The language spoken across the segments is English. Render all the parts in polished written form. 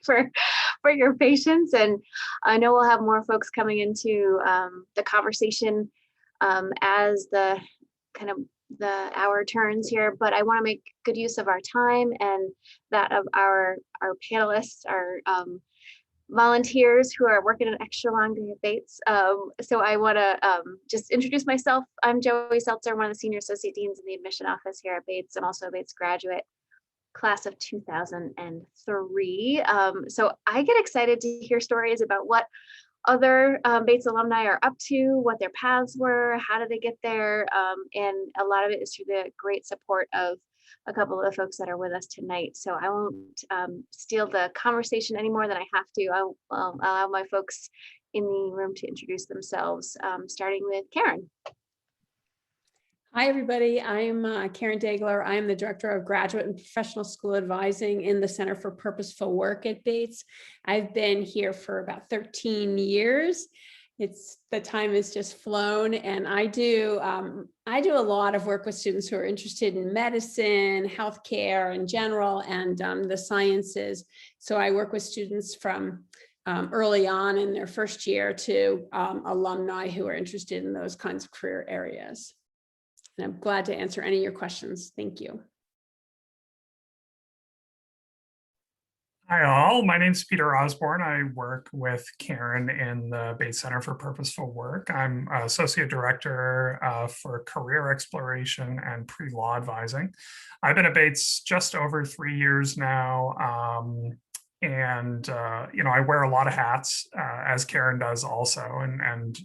for your patience. And I know we'll have more folks coming into the conversation as the kind of the hour turns here, but I want to make good use of our time and that of our panelists, our volunteers who are working an extra long day at Bates. So I want to just introduce myself. I'm Joey Seltzer, one of the senior associate deans in the admission office here at Bates. I'm also a Bates graduate, class of 2003. So I get excited to hear stories about what other Bates alumni are up to, what their paths were, how did they get there, and a lot of it is through the great support of a couple of the folks that are with us tonight. So I won't steal the conversation any more than I have to. I'll allow my folks in the room to introduce themselves, starting with Karen. Hi, everybody. I'm Karen Daigler. I'm the Director of Graduate and Professional School Advising in the Center for Purposeful Work at Bates. I've been here for about 13 years. The time has just flown, and I do a lot of work with students who are interested in medicine, healthcare in general, and the sciences. So I work with students from early on in their first year to alumni who are interested in those kinds of career areas. And I'm glad to answer any of your questions. Thank you. Hi all, my name is Peter Osborne. I work with Karen in the Bates Center for Purposeful Work. I'm Associate Director for Career Exploration and Pre-Law Advising. I've been at Bates just over 3 years now. I wear a lot of hats, as Karen does also, and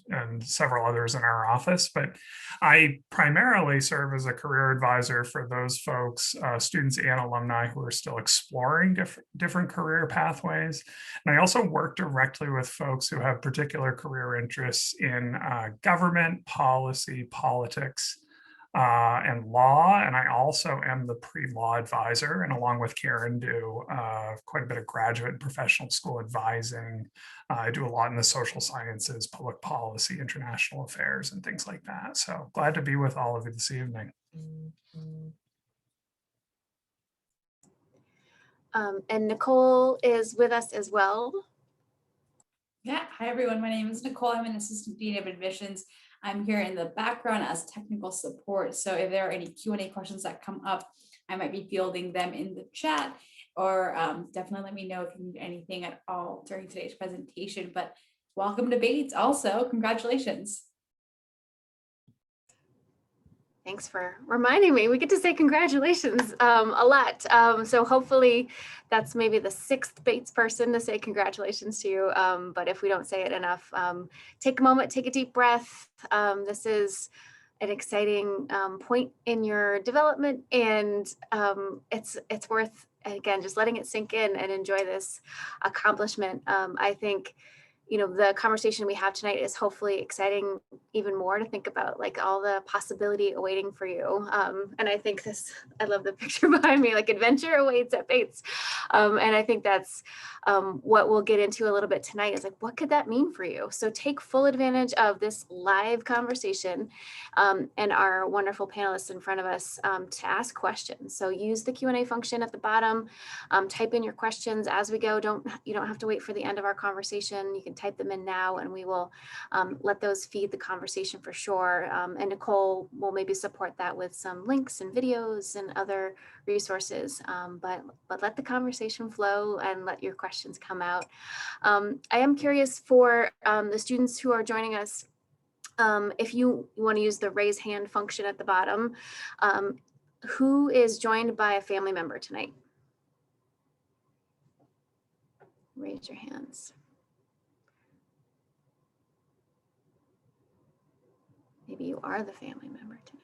several others in our office. But I primarily serve as a career advisor for those folks, students and alumni who are still exploring different career pathways. And I also work directly with folks who have particular career interests in government, policy, politics, and law. And I also am the pre-law advisor, and along with Karen do quite a bit of graduate and professional school advising. I do a lot in the social sciences, public policy, international affairs, and things like that. So glad to be with all of you this evening. And Nicole is with us as well. Yeah, hi everyone. My name is Nicole. I'm an assistant dean of admissions. I'm here in the background as technical support. So if there are any Q&A questions that come up, I might be fielding them in the chat, or definitely let me know if you need anything at all during today's presentation. But welcome to Bates also. Congratulations. Thanks for reminding me. We get to say congratulations a lot. So hopefully that's maybe the 6th Bates person to say congratulations to you. But if we don't say it enough, take a moment, take a deep breath. This is an exciting point in your development, and it's worth, again, just letting it sink in and enjoy this accomplishment. I think the conversation we have tonight is hopefully exciting even more to think about, like all the possibility awaiting for you. And I think I love the picture behind me, like adventure awaits at Bates. And I think that's what we'll get into a little bit tonight is like, what could that mean for you? So take full advantage of this live conversation and our wonderful panelists in front of us to ask questions. So use the Q&A function at the bottom, type in your questions as we go. You don't have to wait for the end of our conversation. You can type them in now, and we will let those feed the conversation for sure. And Nicole will maybe support that with some links and videos and other resources. But let the conversation flow and let your questions come out. I am curious for the students who are joining us, if you want to use the raise hand function at the bottom, who is joined by a family member tonight? Raise your hands. Maybe you are the family member tonight.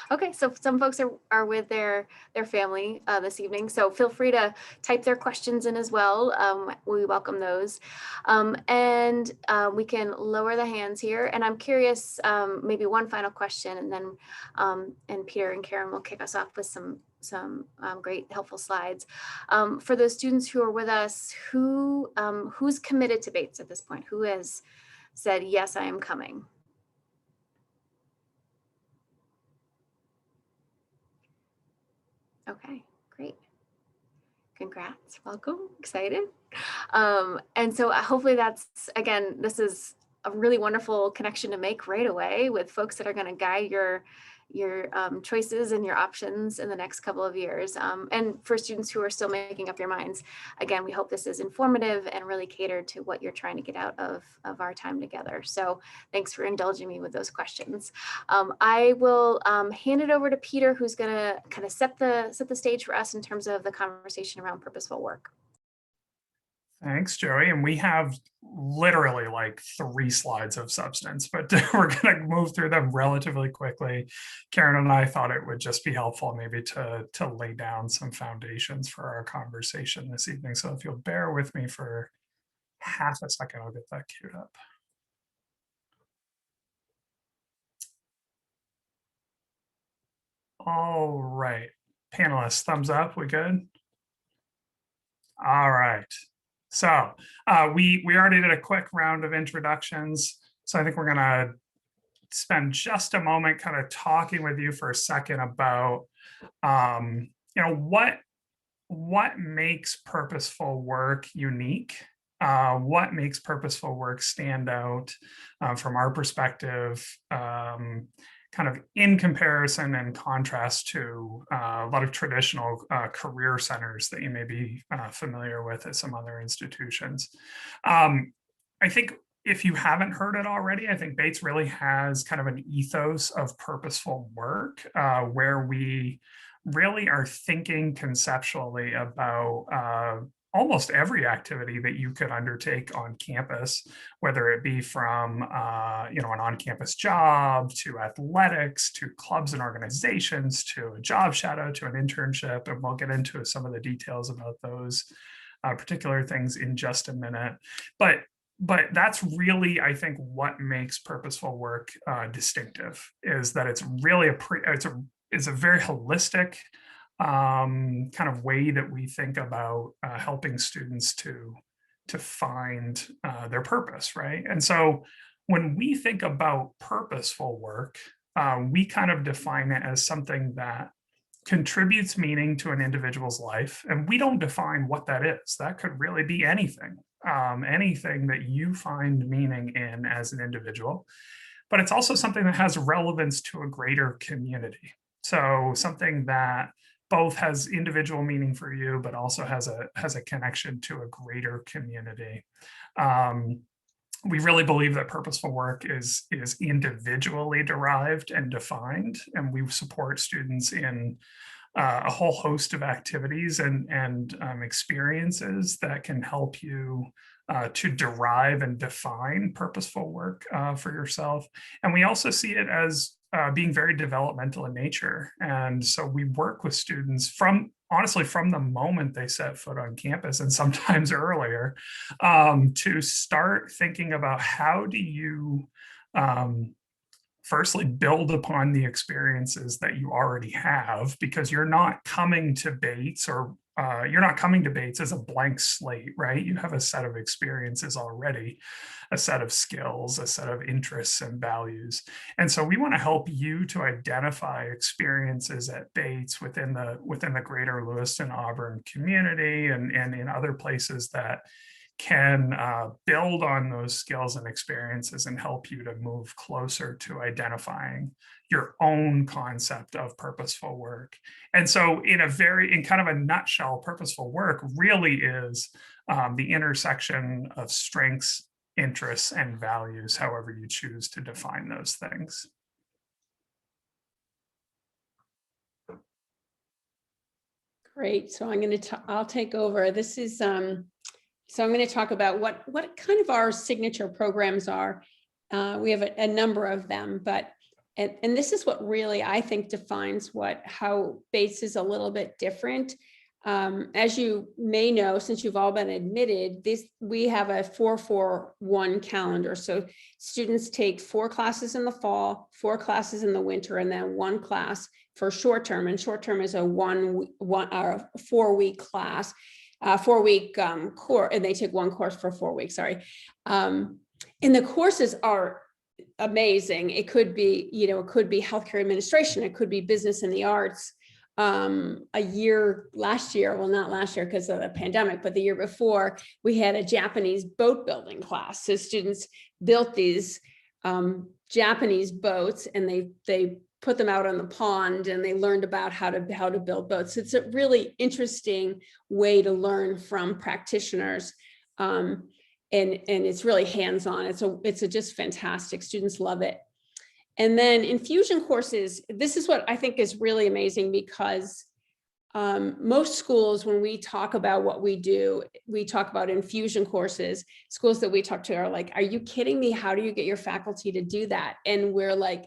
Okay, so some folks are with their family this evening, so feel free to type their questions in as well. We welcome those. And we can lower the hands here. And I'm curious, maybe one final question, and then and Peter and Karen will kick us off with some great helpful slides. For those students who are with us, who's committed to Bates at this point? Who has said, yes, I am coming? Okay, great. Congrats, welcome, excited. And so hopefully that's, again, this is a really wonderful connection to make right away with folks that are going to guide your choices and your options in the next couple of years. And for students who are still making up your minds, again, we hope this is informative and really catered to what you're trying to get out of our time together. So thanks for indulging me with those questions. I will hand it over to Peter, who's going to kind of set the stage for us in terms of the conversation around purposeful work. Thanks, Joey. And we have literally like 3 slides of substance, but we're going to move through them relatively quickly. Karen and I thought it would just be helpful maybe to lay down some foundations for our conversation this evening. So if you'll bear with me for half a second, I'll get that queued up. All right. Panelists, thumbs up. We good? All right. So we already did a quick round of introductions. So I think we're going to spend just a moment kind of talking with you for a second about, what makes purposeful work unique? What makes purposeful work stand out from our perspective, kind of in comparison and contrast to a lot of traditional career centers that you may be familiar with at some other institutions. I think if you haven't heard it already, I think Bates really has kind of an ethos of purposeful work where we really are thinking conceptually about almost every activity that you could undertake on campus, whether it be from an on-campus job to athletics to clubs and organizations to a job shadow to an internship, and we'll get into some of the details about those particular things in just a minute. But that's really, I think, what makes purposeful work distinctive, is that it's really it's a very holistic kind of way that we think about helping students to find their purpose, right? And so when we think about purposeful work, we kind of define it as something that contributes meaning to an individual's life. And we don't define what that is. That could really be anything, anything that you find meaning in as an individual. But it's also something that has relevance to a greater community. So something that both has individual meaning for you, but also has a connection to a greater community. We really believe that purposeful work is individually derived and defined, and we support students in a whole host of activities and experiences that can help you to derive and define purposeful work for yourself. And we also see it as being very developmental in nature. And so we work with students honestly from the moment they set foot on campus, and sometimes earlier, to start thinking about how do you firstly build upon the experiences that you already have, because you're not coming to Bates as a blank slate, right? You have a set of experiences already, a set of skills, a set of interests and values. And so we want to help you to identify experiences at Bates within the greater Lewiston Auburn community and in other places that can build on those skills and experiences and help you to move closer to identifying your own concept of purposeful work. And so in kind of a nutshell, purposeful work really is the intersection of strengths, interests, and values, however you choose to define those things. Great. So I'll take over. This is so I'm going to talk about what kind of our signature programs are. We have a number of them, and this is what really I think defines how Bates is a little bit different. As you may know, since you've all been admitted, we have a 4-4-1 calendar. So students take 4 classes in the fall, 4 classes in the winter, and then 1 class for short term. And short term is a 4-week class. 4-week course, and they take 1 course for 4 weeks, sorry. And the courses are amazing. It could be, it could be healthcare administration, it could be business and the arts, last year, well, not last year because of the pandemic, but the year before, we had a Japanese boat building class. So students built these Japanese boats, and they put them out on the pond, and they learned about how to build boats. It's a really interesting way to learn from practitioners. And it's really hands-on. It's just fantastic. Students love it. And then infusion courses, this is what I think is really amazing, because most schools, when we talk about what we do, we talk about infusion courses. Schools that we talk to are like, are you kidding me? How do you get your faculty to do that? And we're like,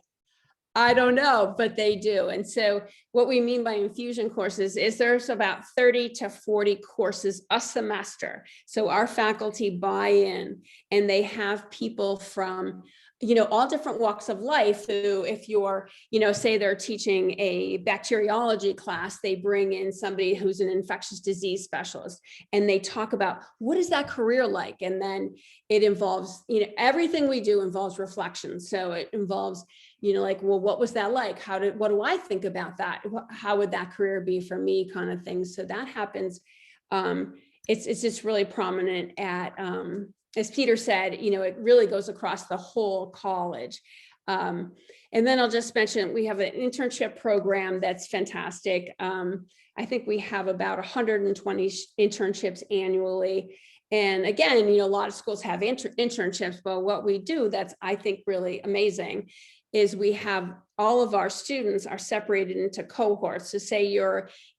I don't know, but they do. And so what we mean by infusion courses is there's about 30 to 40 courses a semester. So our faculty buy in, and they have people from all different walks of life who, if you're, say they're teaching a bacteriology class, they bring in somebody who's an infectious disease specialist, and they talk about what is that career like? And then it involves, everything we do involves reflection. So it involves, like, well, what was that like? What do I think about that? How would that career be for me, kind of thing. So that happens. It's just really prominent at, as Peter said, it really goes across the whole college. And then I'll just mention, we have an internship program that's fantastic. I think we have about 120 internships annually. And again, a lot of schools have internships, but what we do that's, I think, really amazing is we have all of our students are separated into cohorts. So say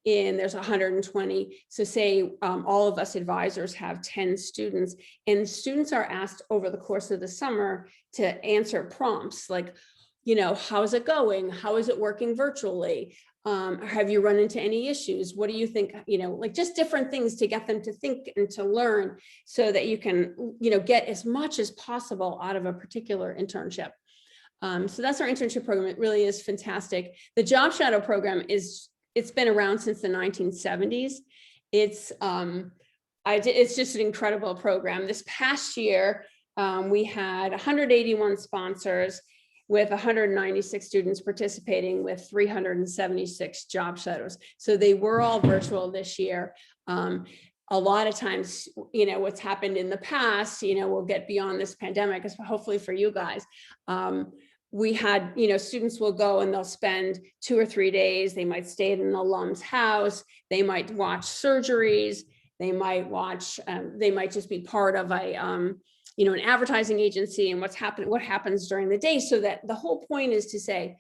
there's 120. So say all of us advisors have 10 students, and students are asked over the course of the summer to answer prompts like, how's it going? How is it working virtually? Have you run into any issues? What do you think? Like just different things to get them to think and to learn, so that you can, get as much as possible out of a particular internship. So that's our internship program. It really is fantastic. The Job Shadow program it's been around since the 1970s. It's just an incredible program. This past year, we had 181 sponsors with 196 students participating with 376 job shadows. So they were all virtual this year. A lot of times, what's happened in the past, we'll get beyond this pandemic, hopefully for you guys. We had, students will go and they'll spend 2 or 3 days. They might stay at an alum's house. They might watch surgeries. They might just be part of an advertising agency and what happens during the day. So that the whole point is to say,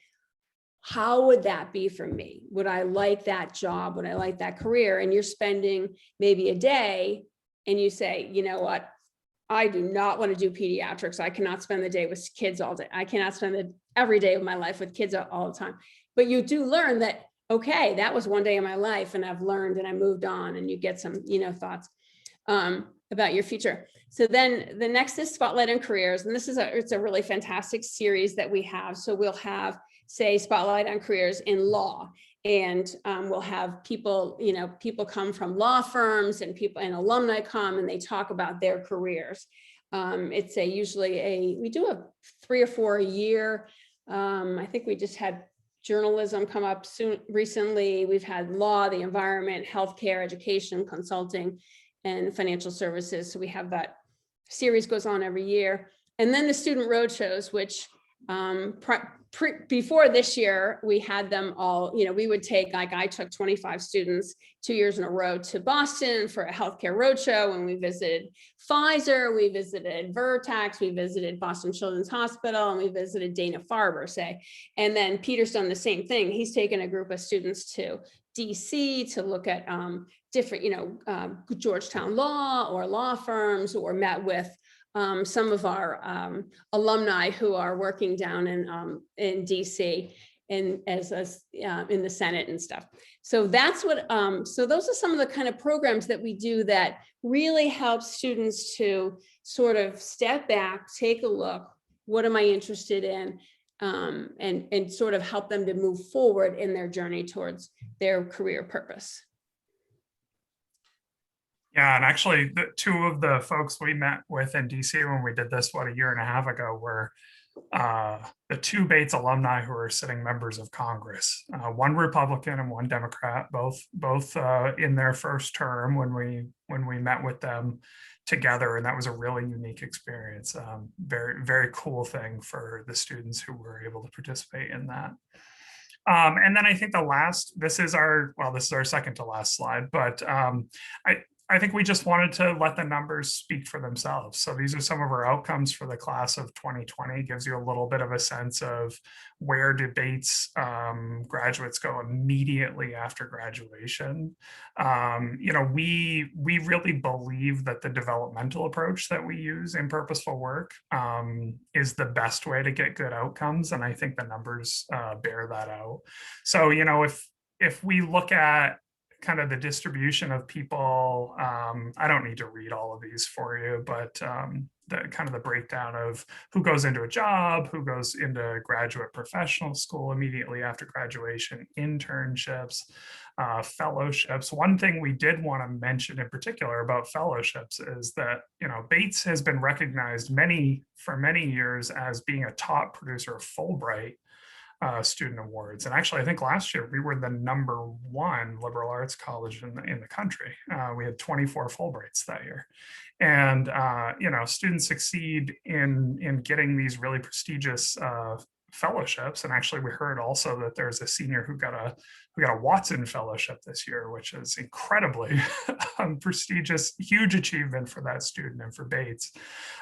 how would that be for me? Would I like that job? Would I like that career? And you're spending maybe a day and you say, you know what? I do not want to do pediatrics. I cannot spend the day with kids all day. I cannot spend every day of my life with kids all the time. But you do learn that, okay, that was one day of my life and I've learned and I moved on, and you get some, thoughts about your future. So then the next is Spotlight on Careers. And this is it's a really fantastic series that we have. So we'll have, say, Spotlight on Careers in law. And we'll have people, people come from law firms, and alumni come and they talk about their careers. It's we do a 3 or 4 a year. I think we just had journalism come up recently. We've had law, the environment, healthcare, education, consulting, and financial services. So we have that series goes on every year. And then the student roadshows, which before this year, we had them all, we would take, like I took 25 students 2 years in a row to Boston for a healthcare roadshow, and we visited Pfizer, we visited Vertex, we visited Boston Children's Hospital, and we visited Dana-Farber, say. And then Peter's done the same thing. He's taken a group of students to DC to look at different, Georgetown law or law firms, or met with some of our alumni who are working down in DC and as in the Senate and stuff. So that's what, so those are some of the kind of programs that we do that really help students to sort of step back, take a look, what am I interested in, and sort of help them to move forward in their journey towards their career purpose. Yeah, and actually, 2 of the folks we met with in DC when we did this, a year and a half ago, were the two Bates alumni who are sitting members of Congress, one Republican and one Democrat, both in their first term when we met with them together, and that was a really unique experience. Very cool thing for the students who were able to participate in that. And then I think this is our second to last slide, but I think we just wanted to let the numbers speak for themselves. So these are some of our outcomes for the class of 2020. Gives you a little bit of a sense of where do Bates graduates go immediately after graduation. We really believe that the developmental approach that we use in Purposeful Work is the best way to get good outcomes, and I think the numbers bear that out. So if we look at kind of the distribution of people, I don't need to read all of these for you, but the kind of the breakdown of who goes into a job, who goes into graduate professional school immediately after graduation, internships, fellowships. One thing we did want to mention in particular about fellowships is that, Bates has been recognized for many years as being a top producer of Fulbright student awards. And actually, I think last year we were the #1 liberal arts college in the country. We had 24 Fulbrights that year. And, students succeed in getting these really prestigious fellowships. And actually, we heard also that there's a senior who got a Watson Fellowship this year, which is incredibly prestigious, huge achievement for that student and for Bates.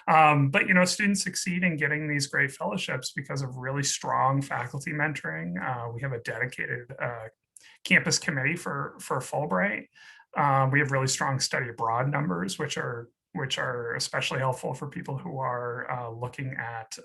But students succeed in getting these great fellowships because of really strong faculty mentoring. We have a dedicated campus committee for Fulbright. We have really strong study abroad numbers, which are especially helpful for people who are looking at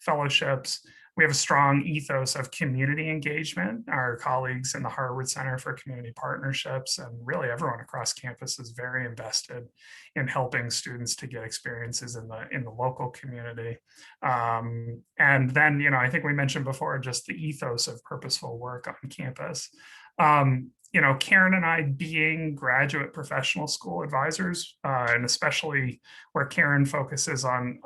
fellowships. We have a strong ethos of community engagement. Our colleagues in the Harwood Center for Community Partnerships and really everyone across campus is very invested in helping students to get experiences in the local community. And then, I think we mentioned before just the ethos of purposeful work on campus. Karen and I being graduate professional school advisors, and especially where Karen focuses on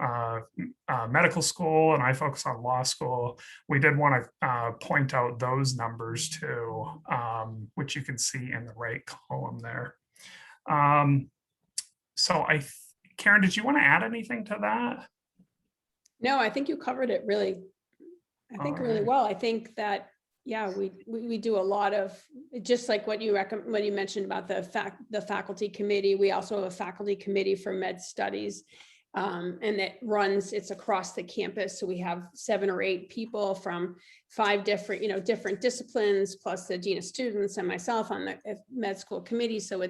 medical school and I focus on law school, we did want to point out those numbers too, which you can see in the right column there. Karen, did you want to add anything to that? No, I think you covered it really well. I think that, yeah, we do a lot of, just like what you mentioned about the faculty committee. We also have a faculty committee for med studies, and it's across the campus. So we have 7 or 8 people from 5 different disciplines, plus the dean of students and myself on the med school committee. So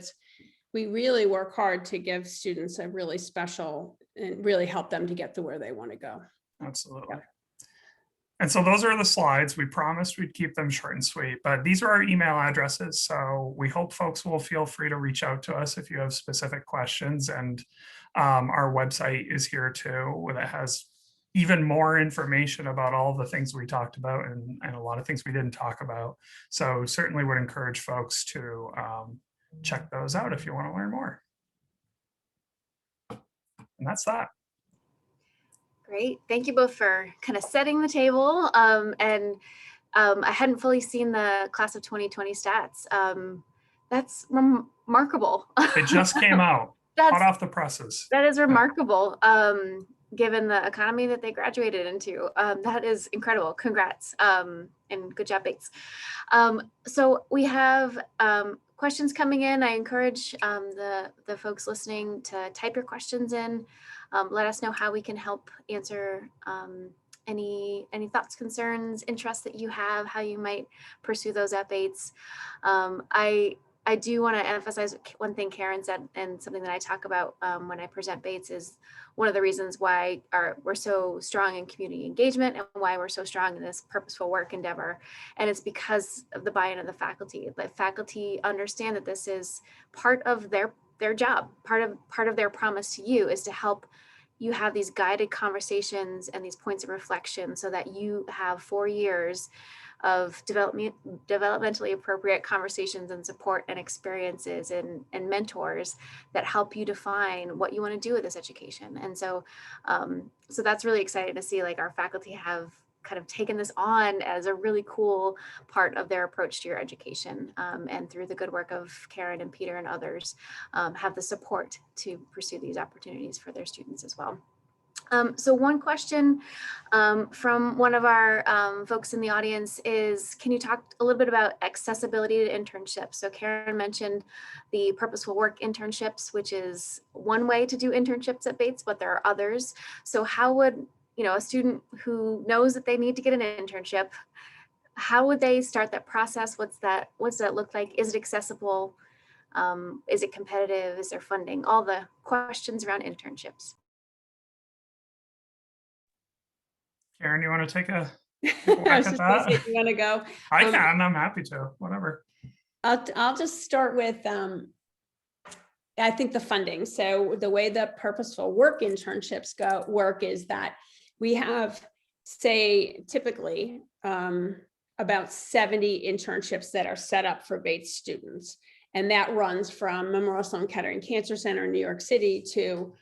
we really work hard to give students a really special and really help them to get to where they want to go. Absolutely. Yeah. And so those are the slides. We promised we'd keep them short and sweet, but these are our email addresses. So we hope folks will feel free to reach out to us if you have specific questions. And our website is here too, that has even more information about all the things we talked about and a lot of things we didn't talk about. So certainly would encourage folks to check those out if you want to learn more. And that's that. Great. Thank you both for kind of setting the table. I hadn't fully seen the class of 2020 stats. That's remarkable. It just came out, hot off the presses. That is remarkable, given the economy that they graduated into. That is incredible. Congrats, and good job, Bates. So we have questions coming in. I encourage the folks listening to type your questions in. Let us know how we can help answer any thoughts, concerns, interests that you have, how you might pursue those at Bates. I do want to emphasize one thing Karen said, and something that I talk about when I present Bates is one of the reasons why we're so strong in community engagement and why we're so strong in this purposeful work endeavor. And it's because of the buy-in of the faculty. The faculty understand that this is part of their job. Part of their promise to you is to help you have these guided conversations and these points of reflection so that you have 4 years of developmentally appropriate conversations and support and experiences and mentors that help you define what you want to do with this education. And so, so that's really exciting to see, like, our faculty have kind of taken this on as a really cool part of their approach to your education, and through the good work of Karen and Peter and others, have the support to pursue these opportunities for their students as well. So one question from one of our folks in the audience is, can you talk a little bit about accessibility to internships? So Karen mentioned the Purposeful Work internships, which is one way to do internships at Bates, but there are others. So how would, a student who knows that they need to get an internship, how would they start that process? What's that look like? Is it accessible? Is it competitive? Is there funding? All the questions around internships. Karen, you want to take a I whack was at just gonna say, that? you want to go? I can, I'm happy to, whatever. I'll just start with, I think the funding. So the way the Purposeful Work internships work is that we have, say, typically about 70 internships that are set up for Bates students. And that runs from Memorial Sloan Kettering Cancer Center in New York City to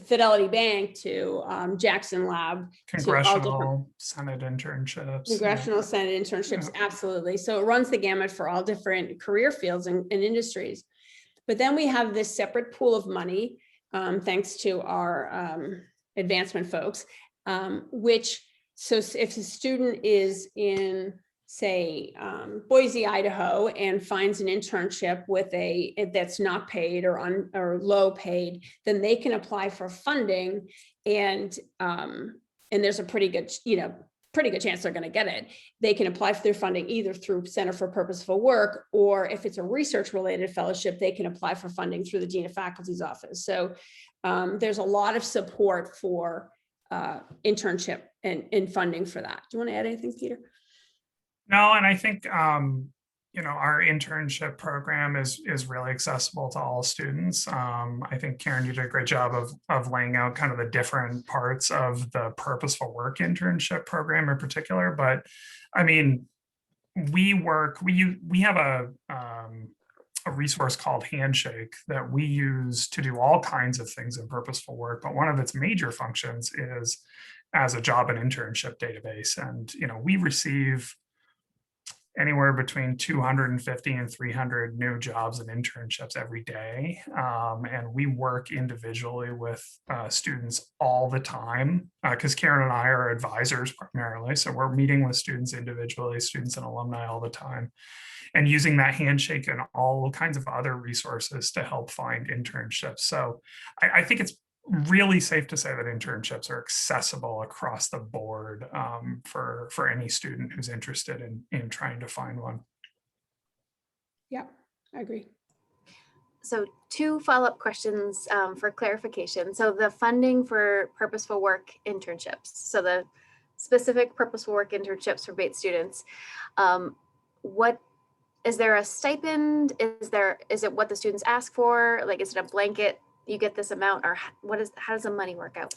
Fidelity Bank to Jackson Lab. Congressional Senate internships. Congressional Senate internships, absolutely. So it runs the gamut for all different career fields and industries. But then we have this separate pool of money, thanks to our advancement folks, so if a student is in, say, Boise, Idaho, and finds an internship with that's not paid or low paid, then they can apply for funding, and there's a pretty good chance they're going to get it. They can apply for their funding either through Center for Purposeful Work, or if it's a research related fellowship, they can apply for funding through the Dean of Faculty's office. So there's a lot of support for internship and funding for that. Do you want to add anything, Peter? No, and I think our internship program is really accessible to all students. I think Karen, you did a great job of laying out kind of the different parts of the Purposeful Work internship program in particular. But I mean, we have a resource called Handshake that we use to do all kinds of things in Purposeful Work. But one of its major functions is as a job and internship database. And, we receive anywhere between 250 and 300 new jobs and internships every day. And we work individually with students all the time, because Karen and I are advisors primarily. So we're meeting with students individually, students and alumni all the time, and using that Handshake and all kinds of other resources to help find internships. So I think it's really safe to say that internships are accessible across the board for any student who's interested in trying to find one. Yeah, I agree. So 2 follow-up questions for clarification. So the funding for Purposeful Work internships, so the specific Purposeful Work internships for Bates students, what is there a stipend? Is it what the students ask for? Like, is it a blanket, you get this amount, or how does the money work out?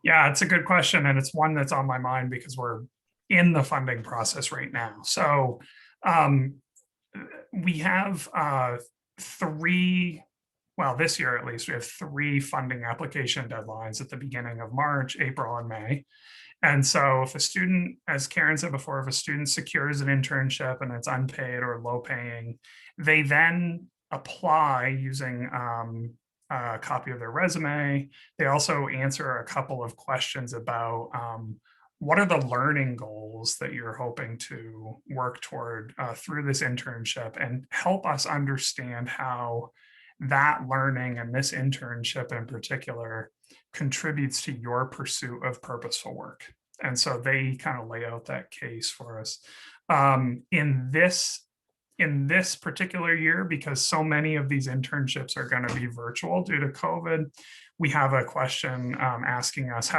Yeah, it's a good question. And it's one that's on my mind because we're in the funding process right now. So we have this year at least, we have 3 funding application deadlines at the beginning of March, April, and May. And so if a student, as Karen said before, if a student secures an internship and it's unpaid or low paying, they then apply using a copy of their resume. They also answer a couple of questions about what are the learning goals that you're hoping to work toward through this internship, and help us understand how that learning and this internship in particular contributes to your pursuit of purposeful work. And so they kind of lay out that case for us. In this particular year, because so many of these internships are going to be virtual due to COVID, we have a question asking us,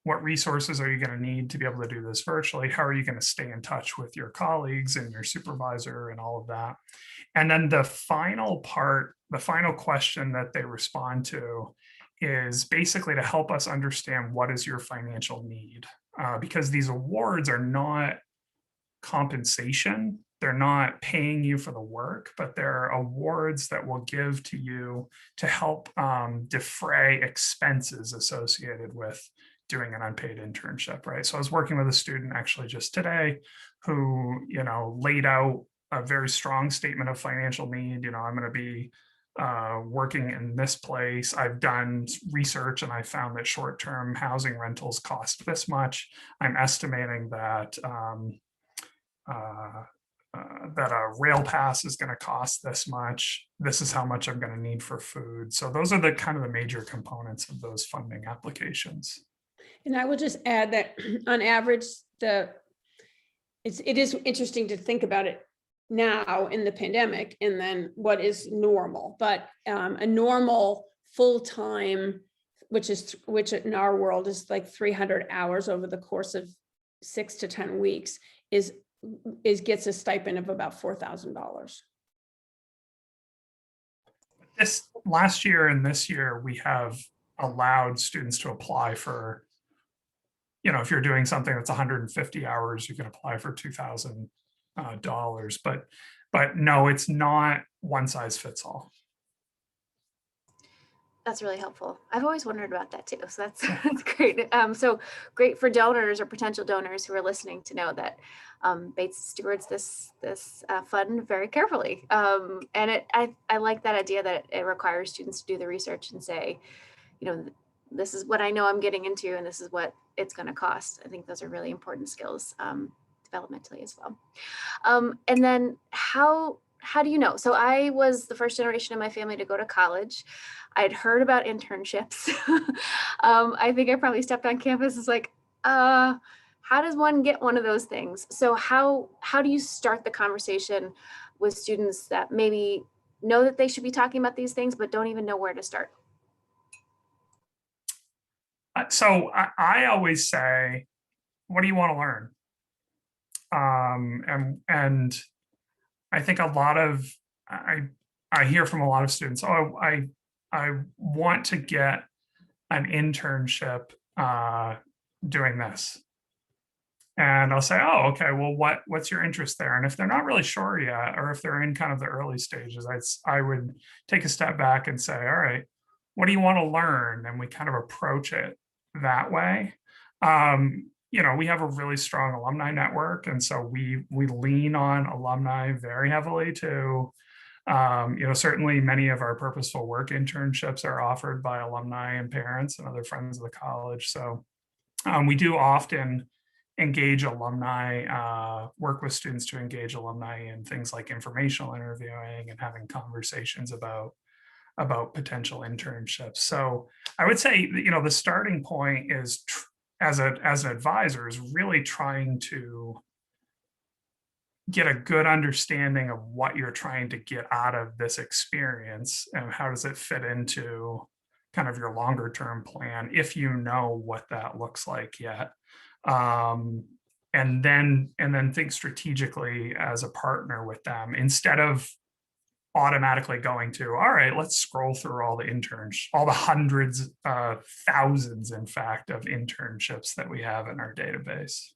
what resources are you going to need to be able to do this virtually? How are you going to stay in touch with your colleagues and your supervisor and all of that? And then the final question that they respond to is basically to help us understand what is your financial need. because these awards are not compensation. They're not paying you for the work, but they're awards that will give to you to help defray expenses associated with doing an unpaid internship, right? So I was working with a student actually just today who, laid out a very strong statement of financial need. I'm going to be working in this place. I've done research and I found that short-term housing rentals cost this much. I'm estimating that that a rail pass is going to cost this much. This is how much I'm going to need for food. So those are the kind of the major components of those funding applications. And I will just add that on average, it is interesting to think about it now in the pandemic and then what is normal, but a normal full-time, which in our world is like 300 hours over the course of 6 to 10 weeks gets a stipend of about $4,000. This last year and this year, we have allowed students to apply for, if you're doing something that's 150 hours, you can apply for $2,000. But no, it's not one size fits all. That's really helpful. I've always wondered about that too. So that's great. So great for donors or potential donors who are listening to know that Bates stewards this fund very carefully. And I like that idea that it requires students to do the research and say, this is what I know I'm getting into, and this is what it's going to cost. I think those are really important skills developmentally as well. And then how do you know? So I was the first generation in my family to go to college. I'd heard about internships. I think I probably stepped on campus. It's like, how does one get one of those things? So how do you start the conversation with students that maybe know that they should be talking about these things, but don't even know where to start? So I always say, what do you want to learn? And I think a lot of, I hear from a lot of students, oh, I want to get an internship doing this. And I'll say, oh, okay, well, what's your interest there? And if they're not really sure yet, or if they're in kind of the early stages, I would take a step back and say, all right, what do you want to learn? And we kind of approach it that way. We have a really strong alumni network. And so we lean on alumni very heavily to, certainly many of our purposeful work internships are offered by alumni and parents and other friends of the college. So we do often engage alumni, work with students to engage alumni in things like informational interviewing and having conversations about potential internships. So I would say, the starting point is as an advisor is really trying to get a good understanding of what you're trying to get out of this experience and how does it fit into kind of your longer term plan, if you know what that looks like yet. And then think strategically as a partner with them instead of automatically going to, all right, let's scroll through all the interns, all the hundreds, thousands, in fact, of internships that we have in our database.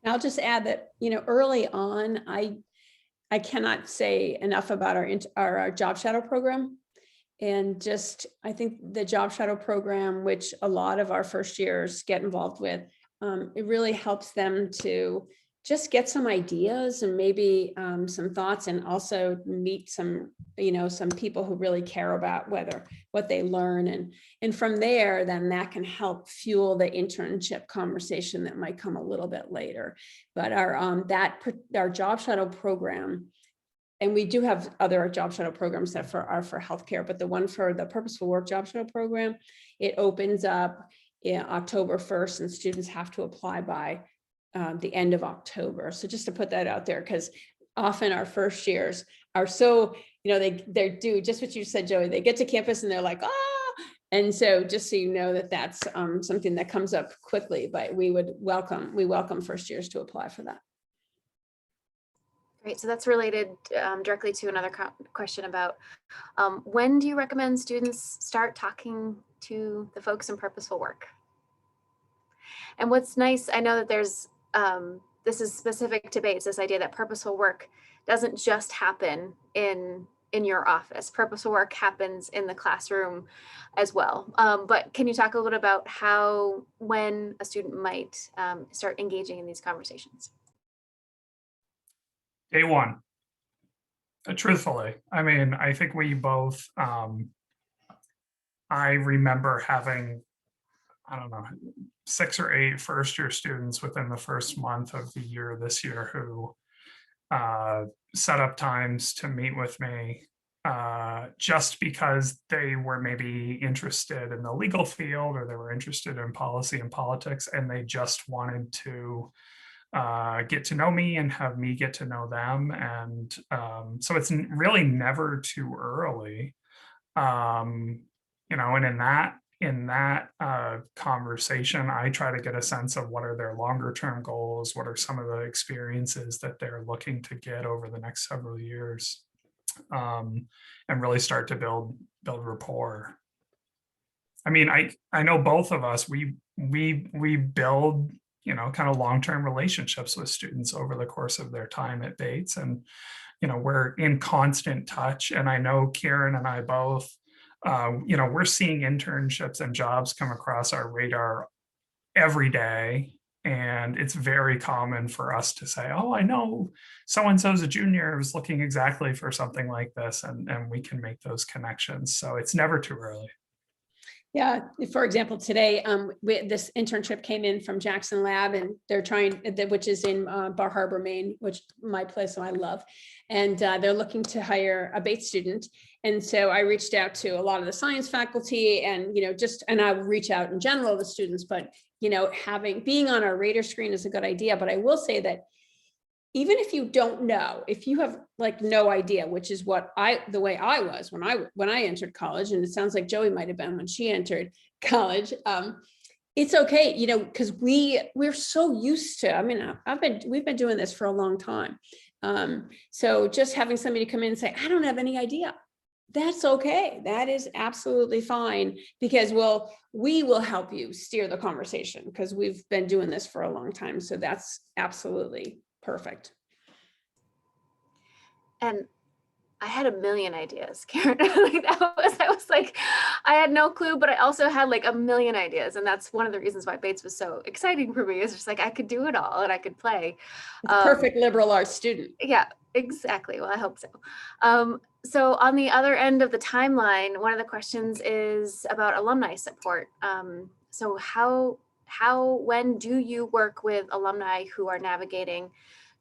I'll just add that, early on, I cannot say enough about our job shadow program. And I think the job shadow program, which a lot of our first years get involved with, it really helps them to just get some ideas and maybe some thoughts, and also meet some people who really care about what they learn. And from there, then that can help fuel the internship conversation that might come a little bit later. But our job shadow program, and we do have other job shadow programs that are for healthcare, but the one for the Purposeful Work job shadow program, it opens up October 1st, and students have to apply by the end of October. So just to put that out there, because often our first years are so, they do just what you said, Joey, they get to campus and they're like, and so just so you know that's something that comes up quickly, but we welcome first years to apply for that. Great. So that's related directly to another question about when do you recommend students start talking to the folks in Purposeful Work? And what's nice, I know that there's, this is specific to Bates, this idea that purposeful work doesn't just happen in your office. Purposeful work happens in the classroom as well. But can you talk a little about how, when a student might start engaging in these conversations? Day one. Truthfully, I mean, I think we both, I remember having, I don't know, 6 or 8 first-year students within the first month of the year this year who set up times to meet with me just because they were maybe interested in the legal field, or they were interested in policy and politics, and they just wanted to get to know me and have me get to know them. And so it's really never too early. You know, and in that conversation, I try to get a sense of what are their longer term goals, what are some of the experiences that they're looking to get over the next several years, and really start to build rapport. I mean, I know both of us, we build, you know, kind of long-term relationships with students over the course of their time at Bates, and you know, we're in constant touch. And I know Karen and I both, you know, we're seeing internships and jobs come across our radar every day. And it's very common for us to say, oh, I know so-and-so's a junior who's looking exactly for something like this. And we can make those connections. So it's never too early. Yeah, for example, today, this internship came in from Jackson Lab, and they're trying, which is in Bar Harbor, Maine, which my place I love. And they're looking to hire a Bates student. And so I reached out to a lot of the science faculty, and, you know, and I reach out in general to students, but, you know, being on our radar screen is a good idea. But I will say that even if you don't know, if you have like no idea, which is the way I was when I entered college, and it sounds like Joey might have been when she entered college, it's okay, you know, because we're so used to, I mean, we've been doing this for a long time. So just having somebody come in and say, I don't have any idea, that's okay. That is absolutely fine, because we will help you steer the conversation, because we've been doing this for a long time. So that's absolutely perfect. And I had a million ideas, Karen. Like I was like, I had no clue, but I also had like a million ideas. And that's one of the reasons why Bates was so exciting for me, is just like, I could do it all and I could play. It's a perfect liberal arts student. Yeah, exactly. Well, I hope so. So on the other end of the timeline, one of the questions is about alumni support. So when do you work with alumni who are navigating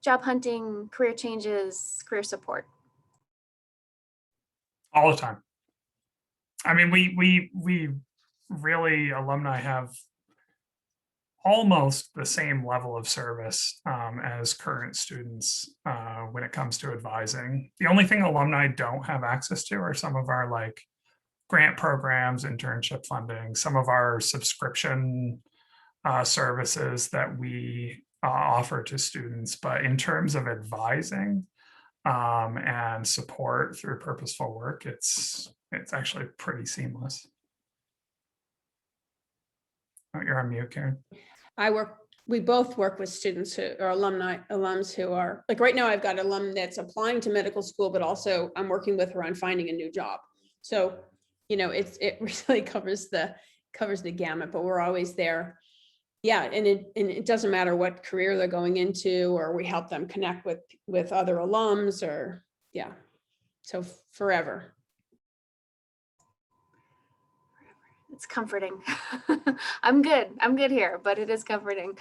job hunting, career changes, career support? All the time. I mean, we really, alumni have almost the same level of service as current students when it comes to advising. The only thing alumni don't have access to are some of our like grant programs, internship funding, some of our subscription services that we offer to students. But in terms of advising and support through purposeful work, it's actually pretty seamless. Oh, you're on mute, Karen. We both work with students who are alums who are like, right now I've got an alum that's applying to medical school, but also I'm working with her on finding a new job. So, you know, it really covers the gamut, but we're always there. Yeah, and it doesn't matter what career they're going into, or we help them connect with other alums, or yeah, so forever. It's comforting. I'm good here, but it is comforting.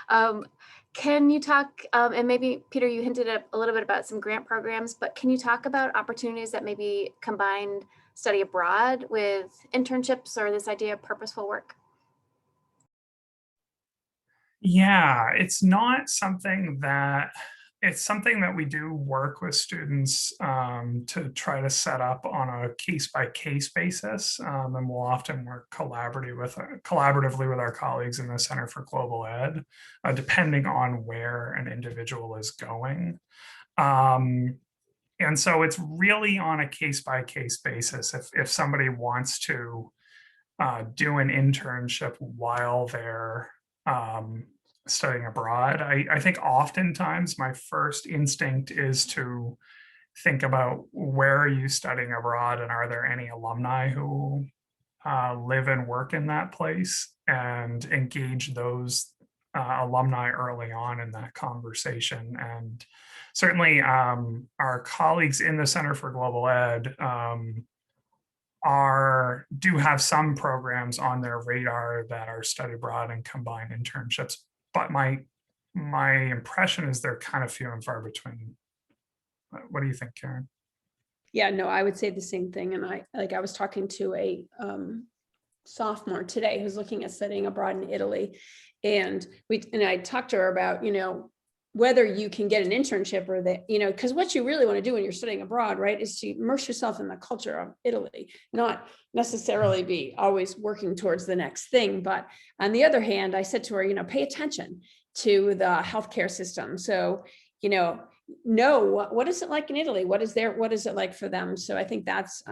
Can you talk, and maybe Peter, you hinted a little bit about some grant programs, but can you talk about opportunities that maybe combined study abroad with internships, or this idea of purposeful work? Yeah, it's not something that, it's something that we do work with students to try to set up on a case-by-case basis. And we'll often work collaboratively with our colleagues in the Center for Global Ed, depending on where an individual is going. And so it's really on a case-by-case basis. If somebody wants to do an internship while they're studying abroad. I think oftentimes my first instinct is to think about where are you studying abroad and are there any alumni who live and work in that place, and engage those alumni early on in that conversation. And certainly our colleagues in the Center for Global Ed do have some programs on their radar that are study abroad and combined internships, but my impression is they're kind of few and far between. What do you think, Karen? Yeah, no, I would say the same thing. And I was talking to a sophomore today who's looking at studying abroad in Italy. And I talked to her about, whether you can get an internship or that, because what you really want to do when you're studying abroad, right, is to immerse yourself in the culture of Italy, not necessarily be always working towards the next thing. But on the other hand, I said to her, pay attention to the healthcare system. So, know what is it like in Italy? What is it like for them? So I think that's,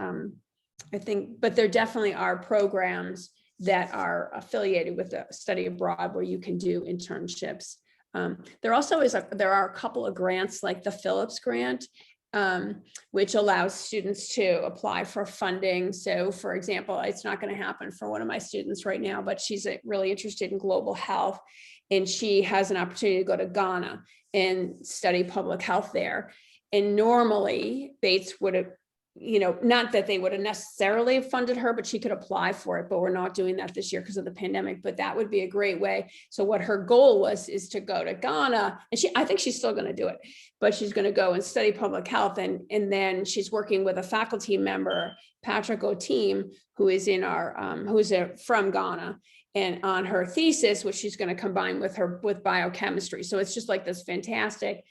but there definitely are programs that are affiliated with the study abroad where you can do internships. There also there are a couple of grants like the Phillips grant, which allows students to apply for funding. So for example, it's not going to happen for one of my students right now, but she's really interested in global health, and she has an opportunity to go to Ghana and study public health there. And normally Bates would have, not that they would have necessarily funded her, but she could apply for it, but we're not doing that this year because of the pandemic, but that would be a great way. So what her goal is to go to Ghana, and I think she's still going to do it, but she's going to go and study public health. And then she's working with a faculty member, Patrick O'Team, who is in our, from Ghana, and on her thesis, which she's going to combine with biochemistry. So it's just like this fantastic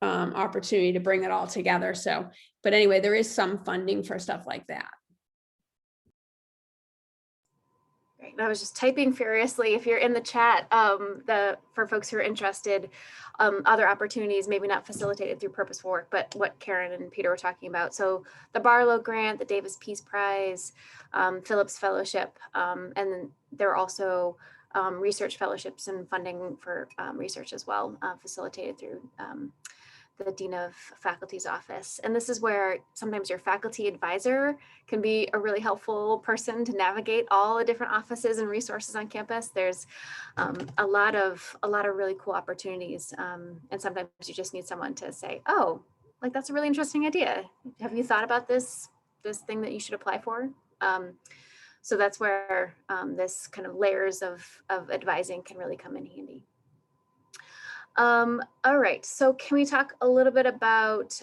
opportunity to bring it all together. So, but anyway, there is some funding for stuff like that. Great. I was just typing furiously. If you're in the chat, for folks who are interested, other opportunities, maybe not facilitated through Purposeful Work, but what Karen and Peter were talking about. So the Barlow Grant, the Davis Peace Prize, Phillips Fellowship, and then there are also research fellowships and funding for research as well, facilitated through the Dean of Faculty's office. And this is where sometimes your faculty advisor can be a really helpful person to navigate all the different offices and resources on campus. There's a lot of really cool opportunities. And sometimes you just need someone to say, oh, like that's a really interesting idea. Have you thought about this thing that you should apply for? So that's where this kind of layers of advising can really come in handy. All right, so can we talk a little bit about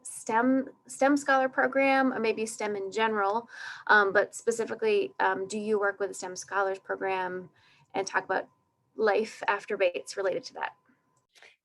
STEM Scholar Program, or maybe STEM in general, but specifically, do you work with the STEM Scholars Program, and talk about life after Bates related to that?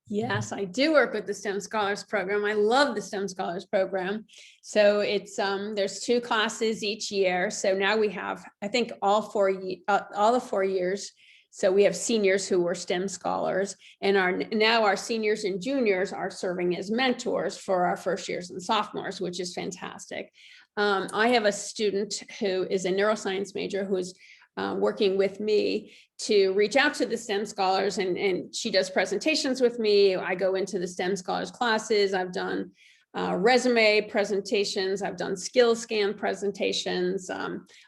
Yes, I do work with the STEM Scholars Program. I love the STEM Scholars Program. So it's there's 2 classes each year. So now we have, I think, all the 4 years. So we have seniors who were STEM scholars, and now our seniors and juniors are serving as mentors for our first years and sophomores, which is fantastic. I have a student who is a neuroscience major who is working with me to reach out to the STEM scholars, and she does presentations with me. I go into the STEM scholars classes. I've done resume presentations, I've done skill scan presentations,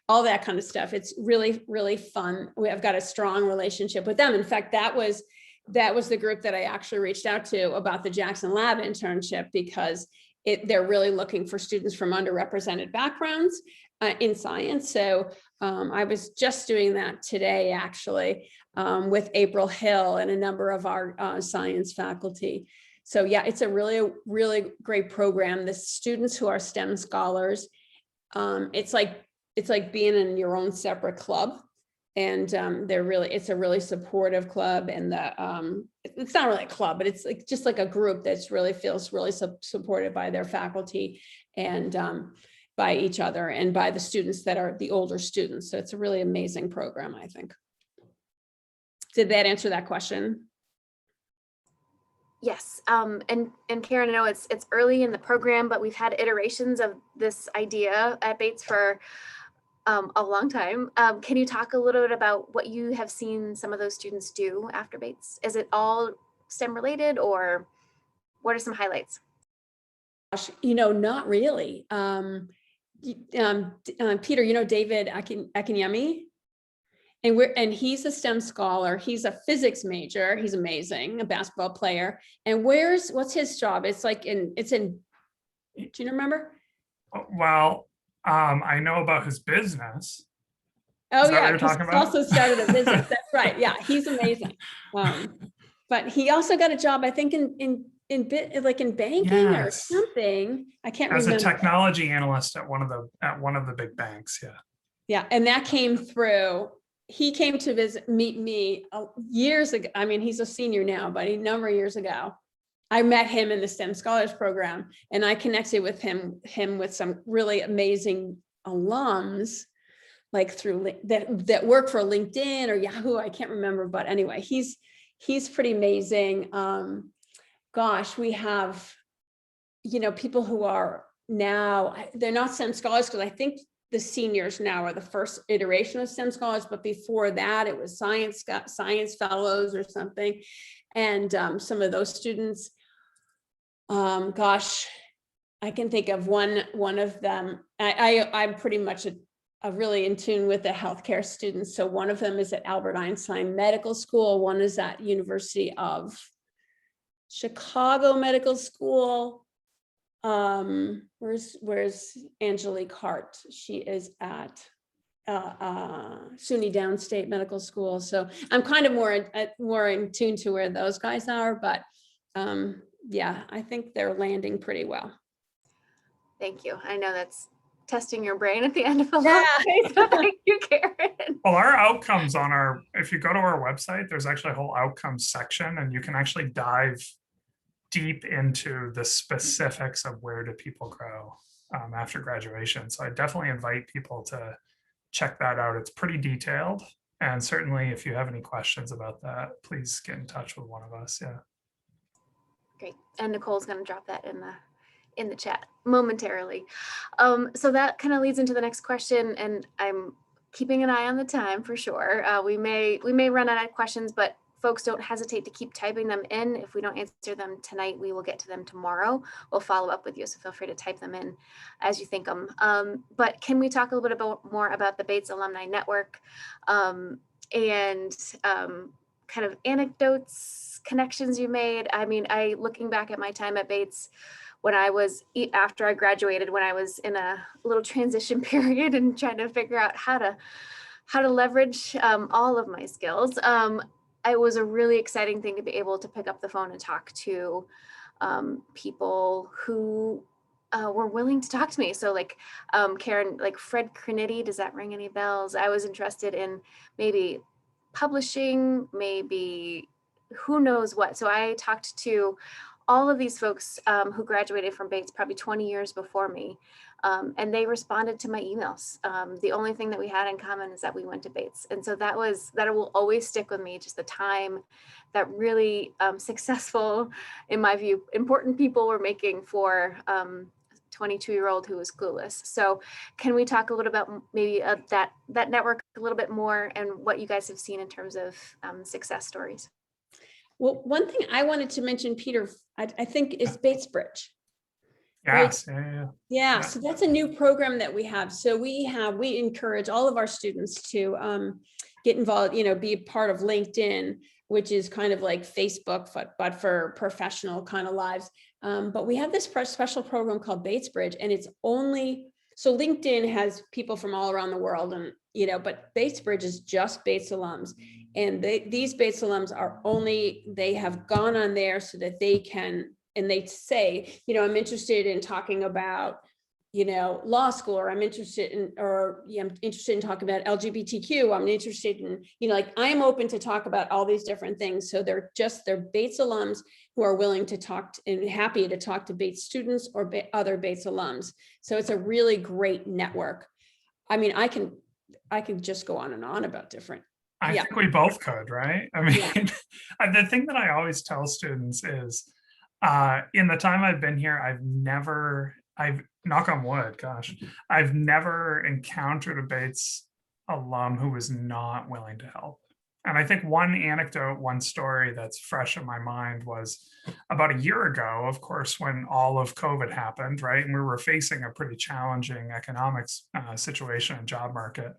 all that kind of stuff. It's really, really fun. I've got a strong relationship with them. In fact, that was the group that I actually reached out to about the Jackson Lab internship, because they're really looking for students from underrepresented backgrounds in science. So I was just doing that today, actually, with April Hill and a number of our science faculty. So yeah, it's a really, really great program. The students who are STEM scholars, it's like being in your own separate club, and it's a really supportive club. And it's not really a club, but it's like just like a group that's feels really supported by their faculty and by each other and by the students that are the older students. So it's a really amazing program, I think. Did that answer that question? Yes, and Karen, I know it's early in the program, but we've had iterations of this idea at Bates for a long time. Can you talk a little bit about what you have seen some of those students do after Bates? Is it all STEM related, or what are some highlights? Gosh, not really. Peter, David Akinyemi, and he's a STEM scholar. He's a physics major. He's amazing, a basketball player. And what's his job? Do you remember? Well, I know about his business. Oh Is that what yeah, you're talking he's about? also started a business. That's right. Yeah, he's amazing. But he also got a job, I think, in banking or Yes. something. I can't As remember. a technology analyst at one of the big banks. Yeah. Yeah, and that came through. He came to meet me years ago. I mean, he's a senior now, but a number of years ago, I met him in the STEM Scholars Program, and I connected with him with some really amazing alums, like through that work for LinkedIn or Yahoo. I can't remember, but anyway, he's pretty amazing. Gosh, we have, people who are now, they're not STEM scholars, because I think the seniors now are the first iteration of STEM scholars, but before that it was science fellows or something. And some of those students, gosh, I can think of one of them. I'm pretty much a really in tune with the healthcare students. So one of them is at Albert Einstein Medical School. One is at University of Chicago Medical School. Where's Angelique Hart? She is at SUNY Downstate Medical School. So I'm kind of more in tune to where those guys are, but yeah, I think they're landing pretty well. Thank you. I know that's testing your brain at the end of a long Yeah. day, so thank you, Karen. Well, our outcomes if you go to our website, there's actually a whole outcomes section, and you can actually dive deep into the specifics of where do people grow after graduation. So I definitely invite people to check that out. It's pretty detailed. And certainly if you have any questions about that, please get in touch with one of us. Yeah. Great. And Nicole's going to drop that in the chat momentarily. So that kind of leads into the next question, and I'm keeping an eye on the time for sure. We may run out of questions, but folks, don't hesitate to keep typing them in. If we don't answer them tonight, we will get to them tomorrow. We'll follow up with you, so feel free to type them in as you think them. But can we talk a little bit more about the Bates Alumni Network and kind of anecdotes, connections you made? I mean, looking back at my time at Bates, after I graduated, when I was in a little transition period and trying to figure out how to leverage all of my skills. It was a really exciting thing to be able to pick up the phone and talk to people who were willing to talk to me. So like Karen, like Fred Crinity, does that ring any bells? I was interested in maybe publishing, maybe who knows what. So I talked to all of these folks who graduated from Bates probably 20 years before me. And they responded to my emails. The only thing that we had in common is that we went to Bates. And so that will always stick with me, just the time that really successful, in my view, important people were making for 22-year-old who was clueless. So can we talk a little about maybe that network a little bit more and what you guys have seen in terms of success stories? Well, one thing I wanted to mention, Peter, I think is Bates Bridge. Yes. Right? Yeah. So that's a new program that we have. So we encourage all of our students to get involved, be a part of LinkedIn, which is kind of like Facebook, but for professional kind of lives. But we have this special program called Bates Bridge, and it's only, so LinkedIn has people from all around the world, and but Bates Bridge is just Bates alums. And these Bates alums they have gone on there so that they can, and they say, I'm interested in talking about, law school, or I'm interested in talking about LGBTQ. I'm interested in, I'm open to talk about all these different things. So they're Bates alums who are willing to talk and happy to talk to Bates students or other Bates alums. So it's a really great network. I mean, I can just go on and on about different. I think we both could, right? I mean, the thing that I always tell students is, in the time I've been here, I've never I've knock on wood, gosh, I've never encountered a Bates alum who was not willing to help. And I think one anecdote, one story that's fresh in my mind was about a year ago, of course, when all of COVID happened, right? And we were facing a pretty challenging economics situation and job market.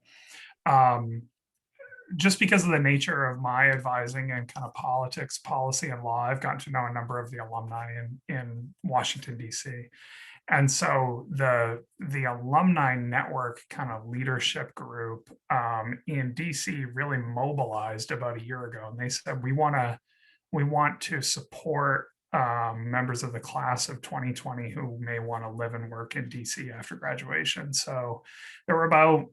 Just because of the nature of my advising and kind of politics, policy, and law, I've gotten to know a number of the alumni in Washington, D.C. And so the alumni network kind of leadership group in DC really mobilized about a year ago, and they said we want to support members of the class of 2020 who may want to live and work in DC after graduation. So there were about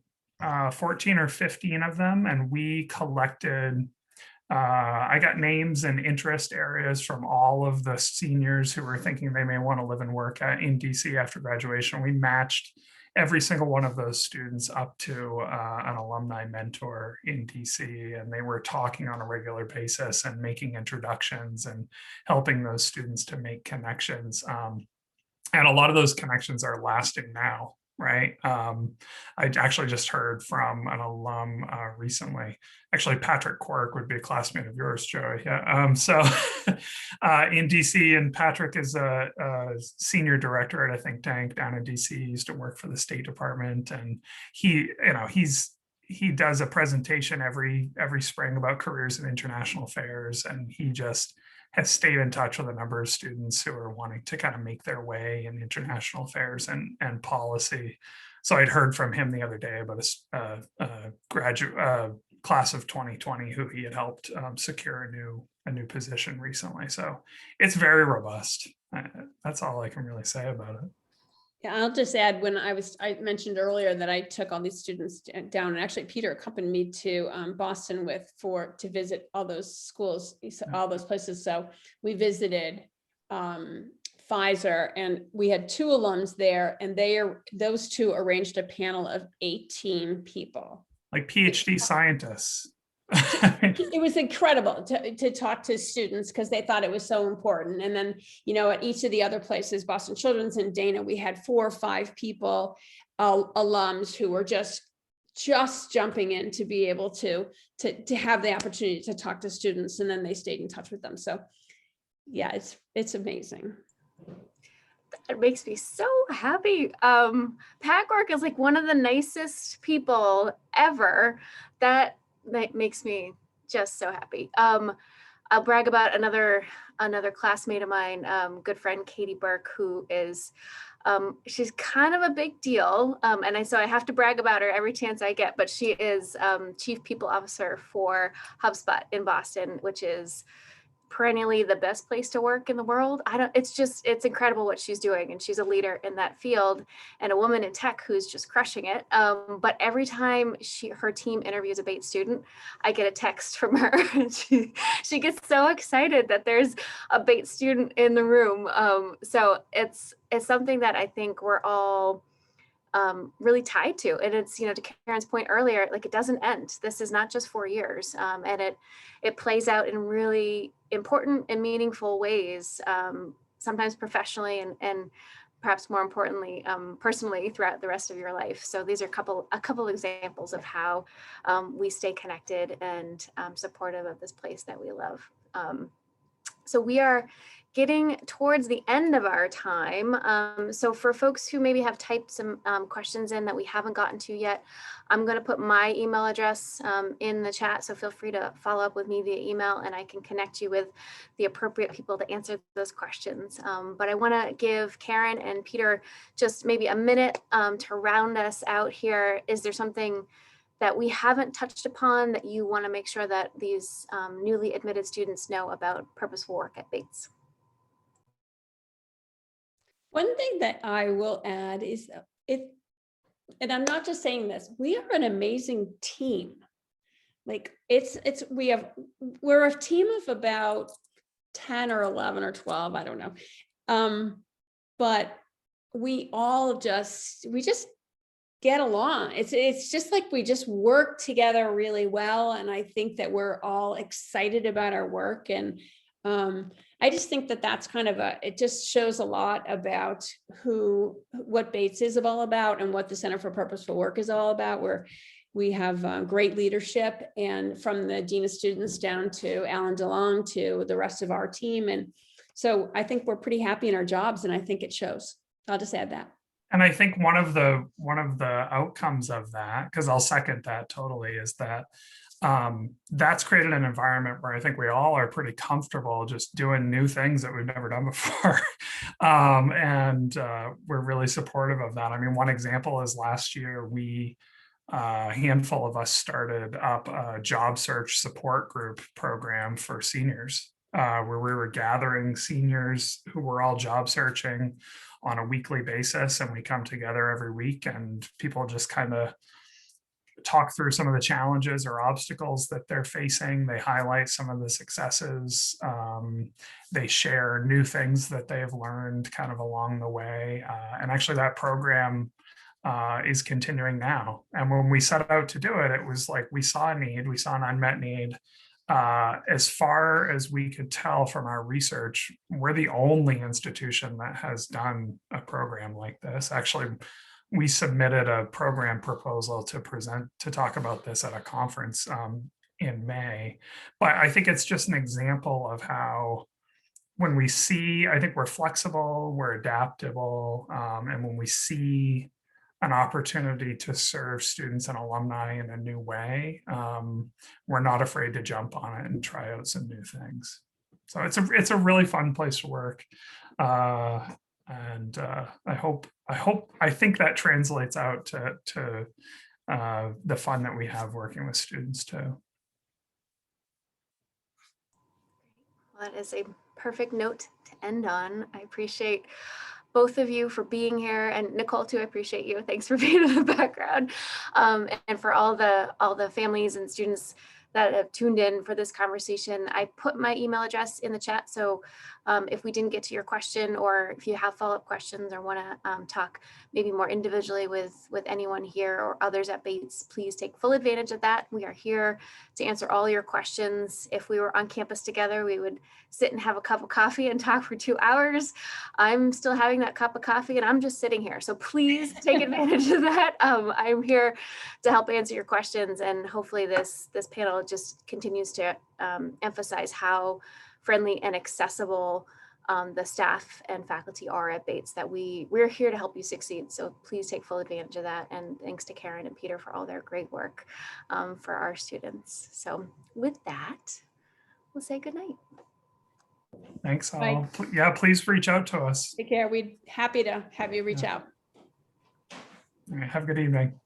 14 or 15 of them, and we collected. I got names and interest areas from all of the seniors who were thinking they may want to live and work in DC after graduation. We matched every single one of those students up to an alumni mentor in DC, and they were talking on a regular basis and making introductions and helping those students to make connections. And a lot of those connections are lasting now. Right. I actually just heard from an alum recently. Actually, Patrick Quirk would be a classmate of yours, Joey. Yeah. So in DC, and Patrick is a senior director at a think tank down in DC. He used to work for the State Department, and he does a presentation every spring about careers in international affairs, and he just has stayed in touch with a number of students who are wanting to kind of make their way in international affairs and policy. So I'd heard from him the other day about a graduate class of 2020 who he had helped secure a new position recently. So it's very robust. That's all I can really say about it. Yeah, I'll just add, when I mentioned earlier that I took all these students down, and actually Peter accompanied me to Boston to visit all those schools, all those places. So we visited Pfizer, and we had 2 alums there, and those 2 arranged a panel of 18 people. Like PhD scientists. It was incredible to talk to students because they thought it was so important. And then, at each of the other places, Boston Children's and Dana, we had 4 or 5 people, alums who were just jumping in to be able to have the opportunity to talk to students, and then they stayed in touch with them. So yeah, it's amazing. It makes me so happy. Pat Gork is like one of the nicest people ever. That makes me just so happy. I'll brag about another classmate of mine, good friend Katie Burke, who is she's kind of a big deal, and so I have to brag about her every chance I get. But she is Chief People Officer for HubSpot in Boston, which is perennially the best place to work in the world. It's incredible what she's doing, and she's a leader in that field and a woman in tech who's just crushing it. But every time her team interviews a Bates student, I get a text from her. She gets so excited that there's a Bates student in the room. So it's something that I think we're all really tied to. And it's, to Karen's point earlier, like, it doesn't end. This is not just 4 years. And it plays out in really important and meaningful ways, sometimes professionally and perhaps more importantly, personally throughout the rest of your life. So these are a couple examples of how we stay connected and supportive of this place that we love. So we are getting towards the end of our time. So for folks who maybe have typed some questions in that we haven't gotten to yet, I'm going to put my email address in the chat. So feel free to follow up with me via email, and I can connect you with the appropriate people to answer those questions. But I want to give Karen and Peter just maybe a minute to round us out here. Is there something that we haven't touched upon that you want to make sure that these newly admitted students know about Purposeful Work at Bates? One thing that I will add is and I'm not just saying this, we are an amazing team. Like we're a team of about 10 or 11 or 12, I don't know. But we just get along. It's just like we just work together really well. And I think that we're all excited about our work, and I just think that that's kind of it just shows a lot about what Bates is all about and what the Center for Purposeful Work is all about, where we have great leadership, and from the Dean of Students down to Alan DeLong to the rest of our team. And so I think we're pretty happy in our jobs, and I think it shows. I'll just add that. And I think one of the outcomes of that, because I'll second that totally, is that that's created an environment where I think we all are pretty comfortable just doing new things that we've never done before. And we're really supportive of that. I mean, one example is last year, a handful of us started up a job search support group program for seniors, where we were gathering seniors who were all job searching on a weekly basis. And we come together every week, and people just kind of talk through some of the challenges or obstacles that they're facing. They highlight some of the successes. They share new things that they've learned kind of along the way. And actually that program is continuing now. And when we set out to do it, it was like we saw a need, we saw an unmet need. As far as we could tell from our research, we're the only institution that has done a program like this. Actually, we submitted a program proposal to talk about this at a conference in May. But I think it's just an example of how, when we see, I think we're flexible, we're adaptable, and when we see an opportunity to serve students and alumni in a new way, we're not afraid to jump on it and try out some new things. So it's a really fun place to work. And I think that translates out to the fun that we have working with students too. Well, that is a perfect note to end on. I appreciate both of you for being here, and Nicole too. I appreciate you. Thanks for being in the background, and for all the families and students that have tuned in for this conversation. I put my email address in the chat, so if we didn't get to your question, or if you have follow-up questions or want to talk maybe more individually with anyone here or others at Bates, please take full advantage of that. We are here to answer all your questions. If we were on campus together, we would sit and have a cup of coffee and talk for 2 hours. I'm still having that cup of coffee and I'm just sitting here. So please take advantage of that. I'm here to help answer your questions, and hopefully this panel just continues to emphasize how friendly and accessible the staff and faculty are at Bates, that we're here to help you succeed. So please take full advantage of that. And thanks to Karen and Peter for all their great work for our students. So with that, we'll say good night. Thanks all. Bye. Yeah, please reach out to us. Take care. We'd happy to have you reach out. All right, have a good evening.